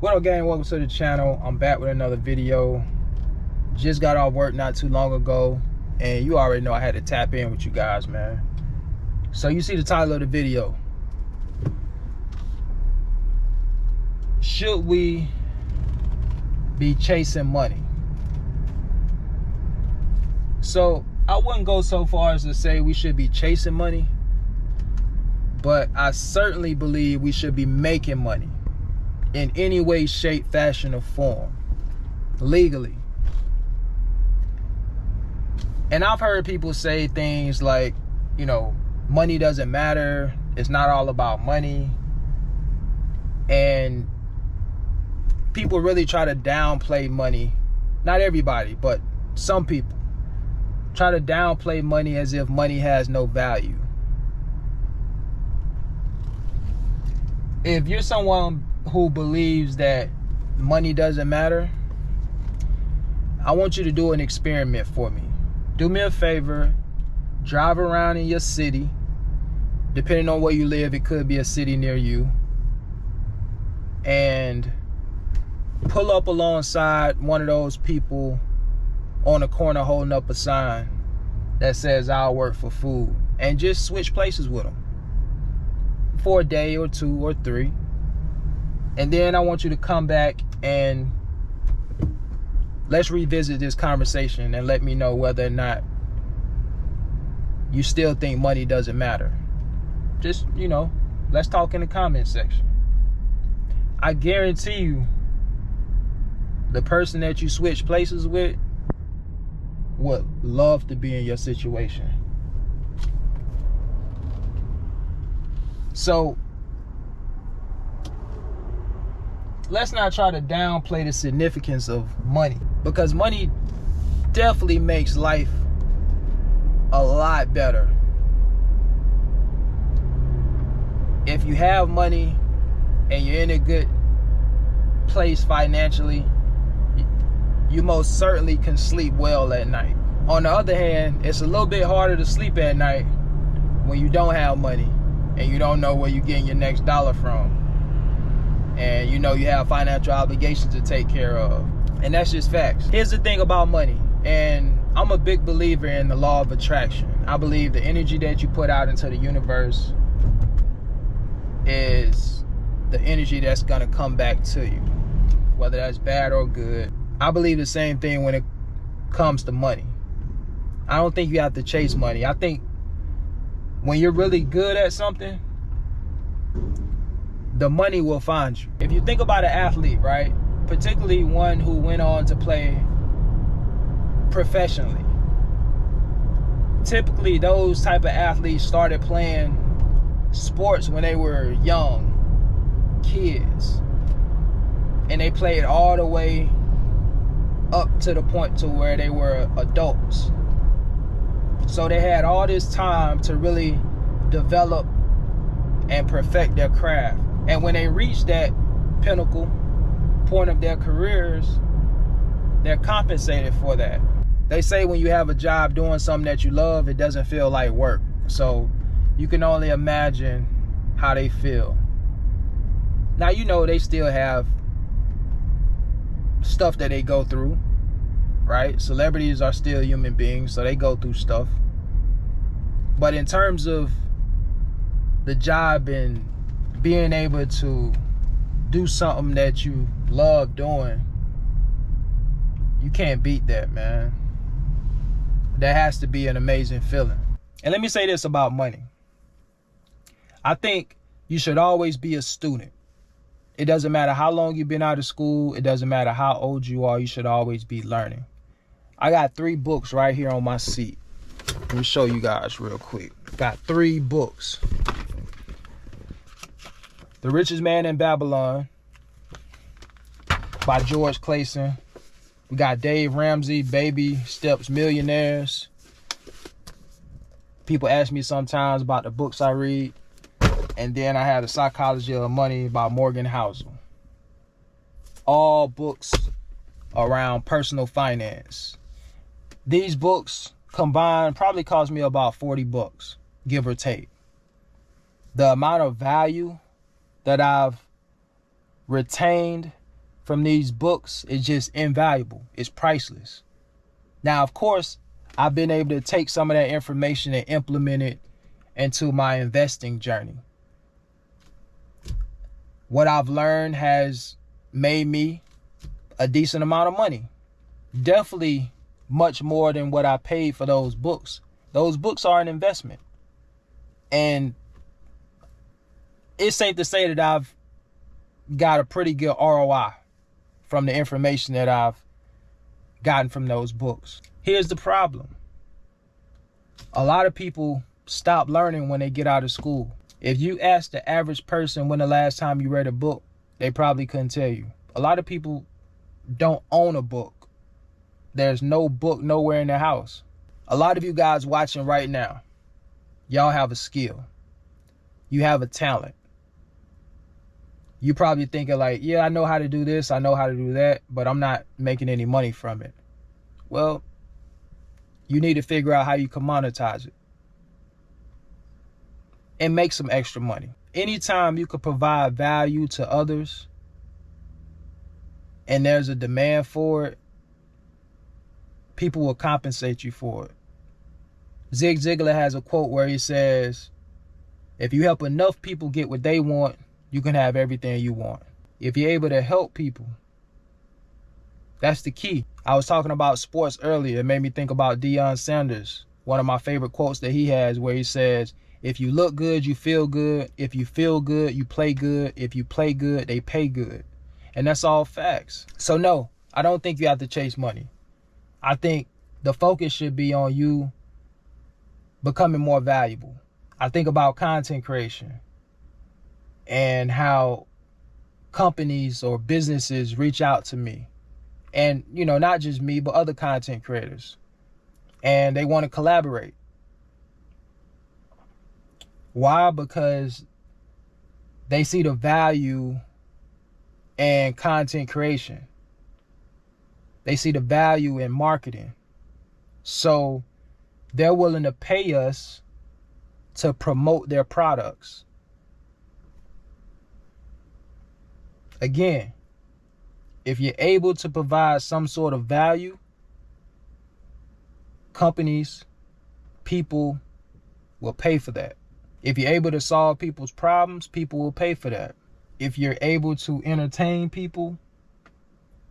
What up, gang? Welcome to the channel. I'm back with another video. Just got off work not too long ago, and you already know I had to tap in with you guys, man. So you see the title of the video. Should we be chasing money? So I wouldn't go so far as to say we should be chasing money, but I certainly believe we should be making money in any way, shape, fashion, or form, legally. And I've heard people say things like, you know, money doesn't matter, it's not all about money. And people really try to downplay money. Not everybody, but some people try to downplay money as if money has no value. If you're someone who believes that money doesn't matter, I want you to do an experiment for me. Do me a favor, drive around in your city. Depending on where you live, it could be a city near you. And pull up alongside one of those people on the corner holding up a sign that says, "I'll work for food," and just switch places with them for a day or two or three. And then I want you to come back and let's revisit this conversation and let me know whether or not you still think money doesn't matter. Just, you know, let's talk in the comment section. I guarantee you the person that you switch places with would love to be in your situation. So let's not try to downplay the significance of money, because money definitely makes life a lot better. If you have money and you're in a good place financially, you most certainly can sleep well at night. On the other hand, it's a little bit harder to sleep at night when you don't have money and you don't know where you're getting your next dollar from. And you know you have financial obligations to take care of. And that's just facts. Here's the thing about money, and I'm a big believer in the law of attraction. I believe the energy that you put out into the universe is the energy that's gonna come back to you, whether that's bad or good. I believe the same thing when it comes to money. I don't think you have to chase money. I think when you're really good at something, the money will find you. If you think about an athlete, right? Particularly one who went on to play professionally. Typically, those type of athletes started playing sports when they were young kids. And they played all the way up to the point to where they were adults. So they had all this time to really develop and perfect their craft. And when they reach that pinnacle point of their careers, they're compensated for that. They say when you have a job doing something that you love, it doesn't feel like work. So you can only imagine how they feel. Now, you know, they still have stuff that they go through, right? Celebrities are still human beings, so they go through stuff. But in terms of the job and being able to do something that you love doing, you can't beat that, man. That has to be an amazing feeling. And let me say this about money. I think you should always be a student. It doesn't matter how long you've been out of school. It doesn't matter how old you are. You should always be learning. I got 3 books right here on my seat. Let me show you guys real quick. Got 3 books. The Richest Man in Babylon by George Clayson. We got Dave Ramsey, Baby Steps Millionaires. People ask me sometimes about the books I read. And then I have The Psychology of Money by Morgan Housel. All books around personal finance. These books combined probably cost me about $40, give or take. The amount of value that I've retained from these books is just invaluable. It's priceless. Now, of course, I've been able to take some of that information and implement it into my investing journey. What I've learned has made me a decent amount of money. Definitely much more than what I paid for those books. Those books are an investment. And it's safe to say that I've got a pretty good ROI from the information that I've gotten from those books. Here's the problem. A lot of people stop learning when they get out of school. If you ask the average person when the last time you read a book, they probably couldn't tell you. A lot of people don't own a book. There's no book nowhere in their house. A lot of you guys watching right now, y'all have a skill. You have a talent. You probably thinking like, yeah, I know how to do this, I know how to do that, but I'm not making any money from it. Well, you need to figure out how you can monetize it and make some extra money. Anytime you could provide value to others and there's a demand for it, people will compensate you for it. Zig Ziglar has a quote where he says, if you help enough people get what they want, you can have everything you want. If you're able to help people, that's the key. I was talking about sports earlier. It made me think about Deion Sanders. One of my favorite quotes that he has where he says, if you look good, you feel good. If you feel good, you play good. If you play good, they pay good. And that's all facts. So no, I don't think you have to chase money. I think the focus should be on you becoming more valuable. I think about content creation and how companies or businesses reach out to me. And, you know, not just me, but other content creators. And they want to collaborate. Why? Because they see the value in content creation. They see the value in marketing. So they're willing to pay us to promote their products. Again, if you're able to provide some sort of value, companies, people will pay for that. If you're able to solve people's problems, people will pay for that. If you're able to entertain people,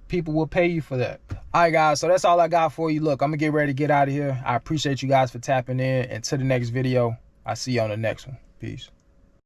people will pay you for that. All right, guys, so that's all I got for you. Look, I'm going to get ready to get out of here. I appreciate you guys for tapping in. And to the next video, I'll see you on the next one. Peace.